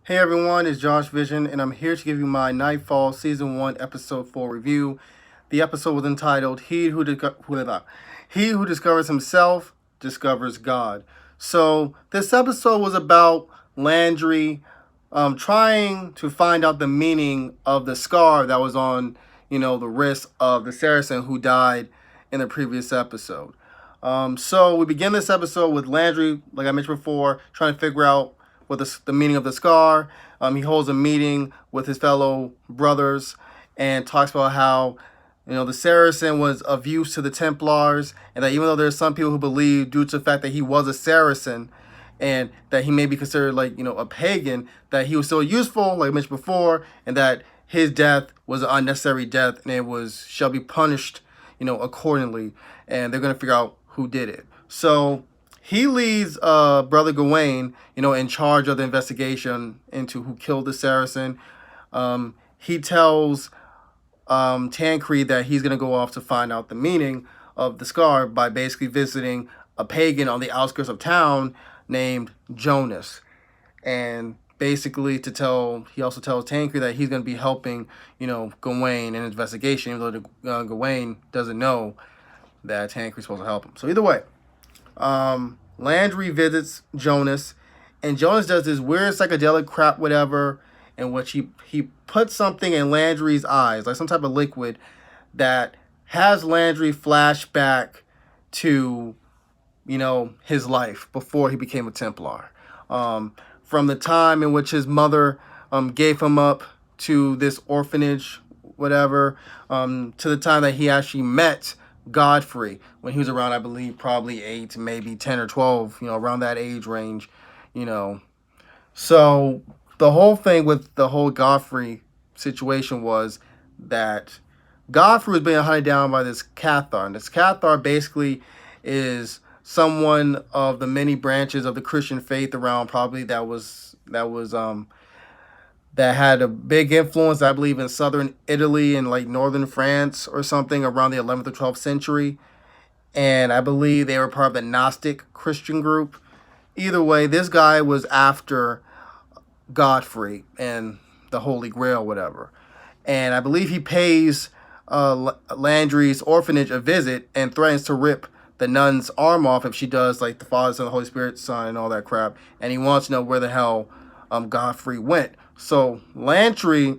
Hey everyone, it's Josh Vision, and I'm here to give you my KnightFall Season 1, Episode 4 review. The episode was entitled, He Who Discovers Himself Discovers God. So, this episode was about Landry trying to find out the meaning of the scar that was on, the wrist of the Saracen who died in the previous episode. So, we begin this episode with Landry, like I mentioned before, trying to figure out what the meaning of the scar. He holds a meeting with his fellow brothers and talks about how the Saracen was of use to the Templars, and that even though there's some people who believe, due to the fact that he was a Saracen and that he may be considered like a pagan, that he was still useful, like I mentioned before, and that his death was an unnecessary death and it was shall be punished accordingly, and they're going to figure out who did it. So he leaves Brother Gawain, in charge of the investigation into who killed the Saracen. He tells Tancred that he's going to go off to find out the meaning of the scar by basically visiting a pagan on the outskirts of town named Jonas. And basically he also tells Tancred that he's going to be helping, Gawain in his investigation, even though Gawain doesn't know that Tancred's supposed to help him. So either way, Landry visits Jonas, and Jonas does this weird psychedelic crap, whatever, in which he puts something in Landry's eyes, like some type of liquid, that has Landry flash back to, his life before he became a Templar. From the time in which his mother gave him up to this orphanage, whatever, to the time that he actually met Godfrey when he was around, I believe, probably 8, maybe 10 or 12, around that age range, So the whole thing with the whole Godfrey situation was that Godfrey was being hunted down by this Cathar. And this Cathar basically is someone of the many branches of the Christian faith around, probably that had a big influence, I believe, in southern Italy and like northern France or something around the 11th or 12th century. And I believe they were part of the Gnostic Christian group. Either way, this guy was after Godfrey and the Holy Grail, whatever. And I believe he pays Landry's orphanage a visit and threatens to rip the nun's arm off if she does, like the Father, Son, the Holy Spirit, Son, and all that crap. And he wants to know where the hell Godfrey went. So Landry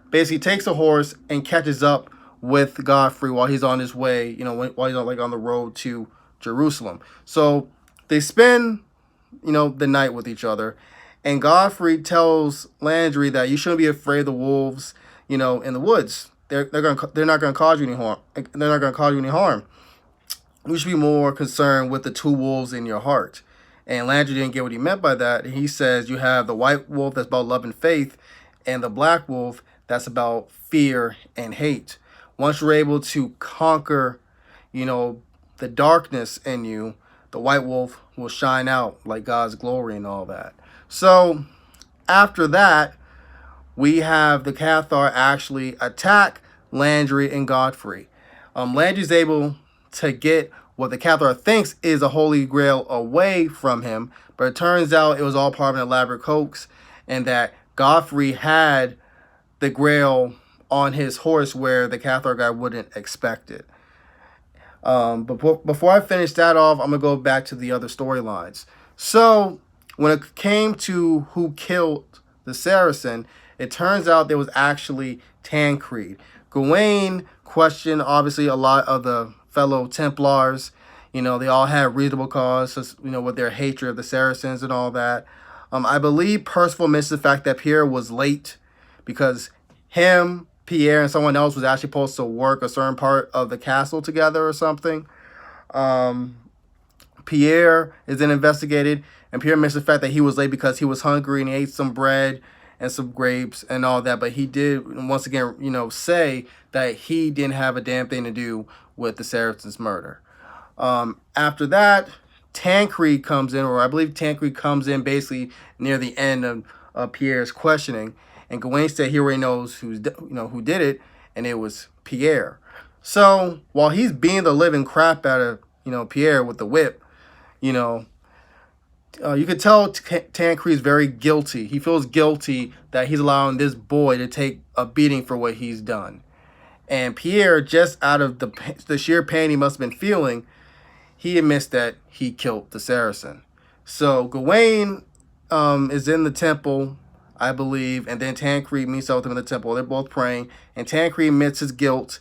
basically takes a horse and catches up with Godfrey while he's on his way, while he's on the road to Jerusalem. So they spend, the night with each other, and Godfrey tells Landry that you shouldn't be afraid of the wolves, in the woods. They're not gonna cause you any harm. They're not gonna cause you any harm. You should be more concerned with the two wolves in your heart. And Landry didn't get what he meant by that. He says you have the white wolf that's about love and faith, and the black wolf that's about fear and hate. Once you're able to conquer, the darkness in you, the white wolf will shine out like God's glory and all that. So after that, we have the Cathar actually attack Landry and Godfrey. Landry's able to get what the Cathar thinks is a Holy Grail away from him, but it turns out it was all part of an elaborate hoax, and that Godfrey had the Grail on his horse where the Cathar guy wouldn't expect it. But before I finish that off, I'm going to go back to the other storylines. So when it came to who killed the Saracen, it turns out there was actually Tancred. Gawain questioned, obviously, a lot of the fellow Templars. They all had reasonable cause, with their hatred of the Saracens and all that. I believe Percival missed the fact that Pierre was late because him, Pierre, and someone else was actually supposed to work a certain part of the castle together or something. Pierre is then investigated, and Pierre missed the fact that he was late because he was hungry and he ate some bread and some grapes and all that. But he did, once again, say that he didn't have a damn thing to do with the Saracen's murder. After that, Tancred comes in, or I believe Tancred comes in basically near the end of Pierre's questioning. And Gawain said he already knows who did it, and it was Pierre. So while he's beating the living crap out of Pierre with the whip, You could tell Tancred's very guilty. He feels guilty that he's allowing this boy to take a beating for what he's done. And Pierre, just out of the sheer pain he must have been feeling, he admits that he killed the Saracen. So Gawain is in the temple, I believe, and then Tancred meets up with him in the temple. They're both praying, and Tancred admits his guilt,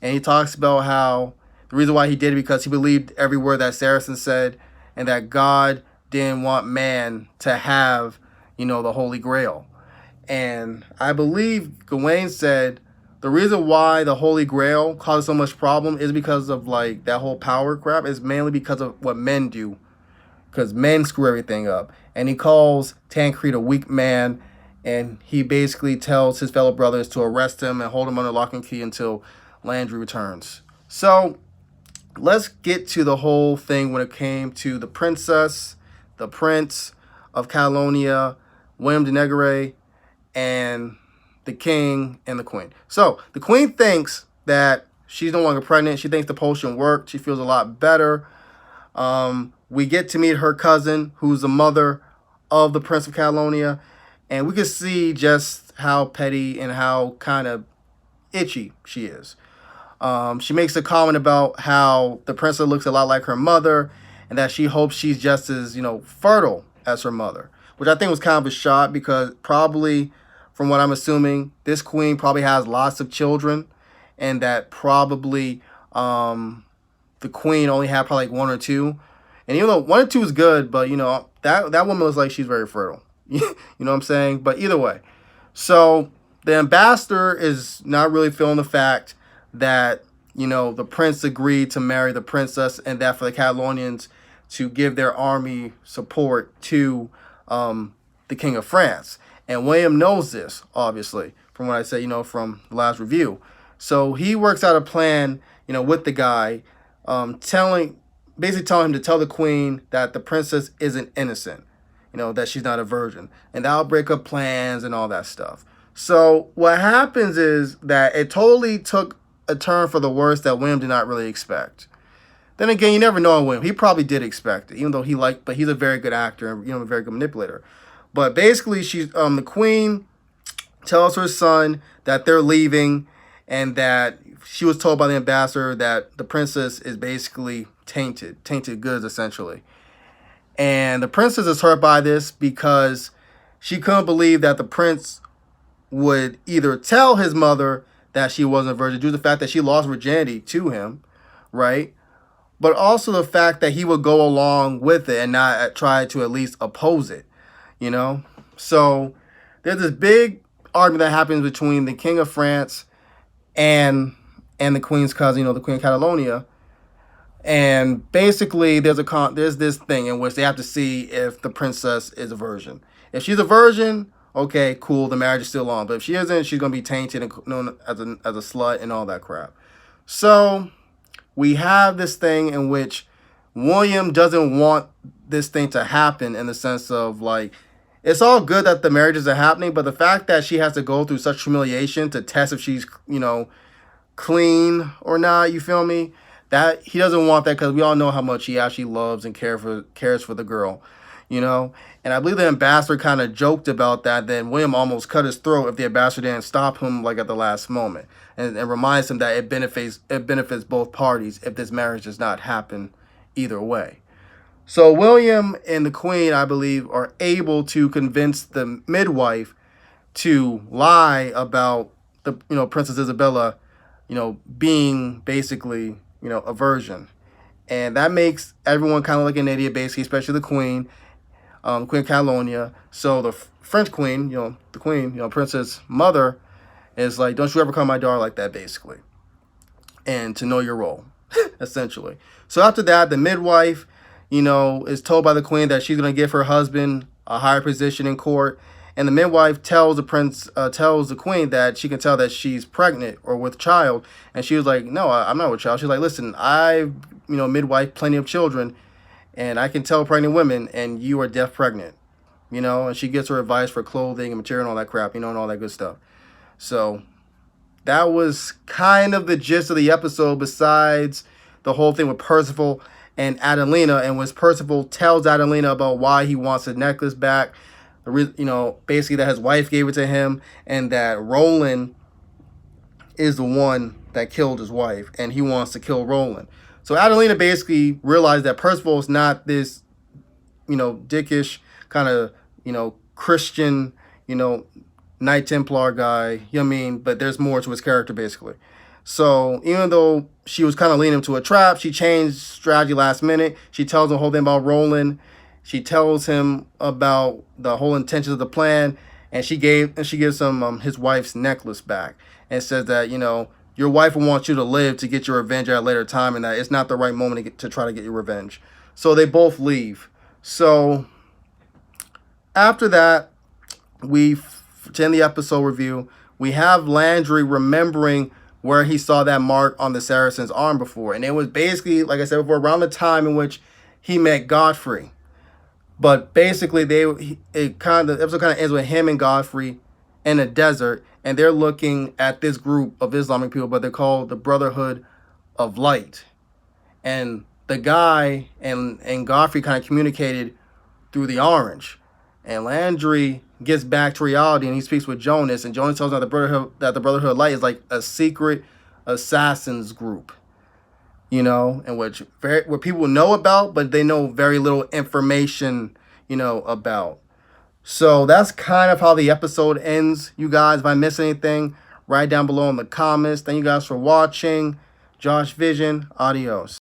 and he talks about how the reason why he did it because he believed every word that Saracen said, and that God didn't want man to have, the Holy Grail. And I believe Gawain said the reason why the Holy Grail causes so much problem is because of like that whole power crap is mainly because of what men do, because men screw everything up. And he calls Tancred a weak man, and he basically tells his fellow brothers to arrest him and hold him under lock and key until Landry returns. So let's get to the whole thing when it came to the princess, the prince of Catalonia, William de Negre, and the king and the queen. So the queen thinks that she's no longer pregnant. She thinks the potion worked. She feels a lot better. We get to meet her cousin, who's the mother of the Prince of Catalonia, and we can see just how petty and how kind of itchy she is. She makes a comment about how the princess looks a lot like her mother, and that she hopes she's just as, fertile as her mother, which I think was kind of a shot because probably, from what I'm assuming, this queen probably has lots of children, and that probably the queen only had probably like one or two. And even though one or two is good, but that woman looks like she's very fertile. You know what I'm saying? But either way, so the ambassador is not really feeling the fact that the prince agreed to marry the princess, and that for the Catalonians to give their army support to the King of France. And William knows this, obviously, from what I said, from the last review. So he works out a plan, with the guy, basically telling him to tell the queen that the princess isn't innocent, that she's not a virgin. And that'll break up plans and all that stuff. So what happens is that it totally took a turn for the worse that William did not really expect. Then again, you never know William. He probably did expect it, even though but he's a very good actor and, a very good manipulator. But basically, she's the queen tells her son that they're leaving, and that she was told by the ambassador that the princess is basically tainted goods, essentially. And the princess is hurt by this because she couldn't believe that the prince would either tell his mother that she wasn't a virgin due to the fact that she lost virginity to him, right? But also the fact that he would go along with it and not try to at least oppose it, So there's this big argument that happens between the King of France and the Queen's cousin, the Queen of Catalonia. And basically there's this thing in which they have to see if the princess is a virgin. If she's a virgin, okay, cool, the marriage is still on. But if she isn't, she's going to be tainted and known as a slut and all that crap. So we have this thing in which William doesn't want this thing to happen, in the sense of like, it's all good that the marriages are happening, but the fact that she has to go through such humiliation to test if she's, clean or not, you feel me? That he doesn't want that, because we all know how much he actually loves and cares for the girl, And I believe the ambassador kind of joked about that. Then William almost cut his throat if the ambassador didn't stop him like at the last moment, and reminds him that it benefits both parties if this marriage does not happen either way. So William and the queen, I believe, are able to convince the midwife to lie about the Princess Isabella, being basically a virgin, and that makes everyone kind of like an idiot, basically, especially the queen. Queen of Catalonia. So the French queen, the queen, princess mother, is like, don't you ever call my daughter like that, basically. And to know your role, essentially. So after that, the midwife, is told by the queen that she's going to give her husband a higher position in court. And the midwife tells the queen that she can tell that she's pregnant or with child. And she was like, no, I'm not with child. She's like, listen, I've, midwife plenty of children, and I can tell pregnant women, and you are deaf pregnant, and she gets her advice for clothing and material and all that crap, and all that good stuff. So that was kind of the gist of the episode, besides the whole thing with Percival and Adelina, and when Percival tells Adelina about why he wants the necklace back, basically that his wife gave it to him, and that Roland is the one that killed his wife, and he wants to kill Roland. So Adelina basically realized that Percival is not this, dickish kind of, Christian, Knight Templar guy, you know what I mean? But there's more to his character, basically. So even though she was kind of leading him to a trap, she changed strategy last minute. She tells him the whole thing about Roland. She tells him about the whole intentions of the plan, and she gives him his wife's necklace back, and says that, your wife will want you to live to get your revenge at a later time, and that it's not the right moment to try to get your revenge. So they both leave. So after that, to end the episode review, we have Landry remembering where he saw that mark on the Saracen's arm before. And it was basically, like I said before, around the time in which he met Godfrey. But basically, the episode kind of ends with him and Godfrey in a desert, and they're looking at this group of Islamic people, but they're called the Brotherhood of Light. And the guy and Godfrey kind of communicated through the orange. And Landry gets back to reality, and he speaks with Jonas, and Jonas tells him that the Brotherhood of Light is like a secret assassins group, and what people know about, but they know very little information, about. So that's kind of how the episode ends, you guys. If I miss anything, write down below in the comments. Thank you guys for watching. Josh Vision, adios.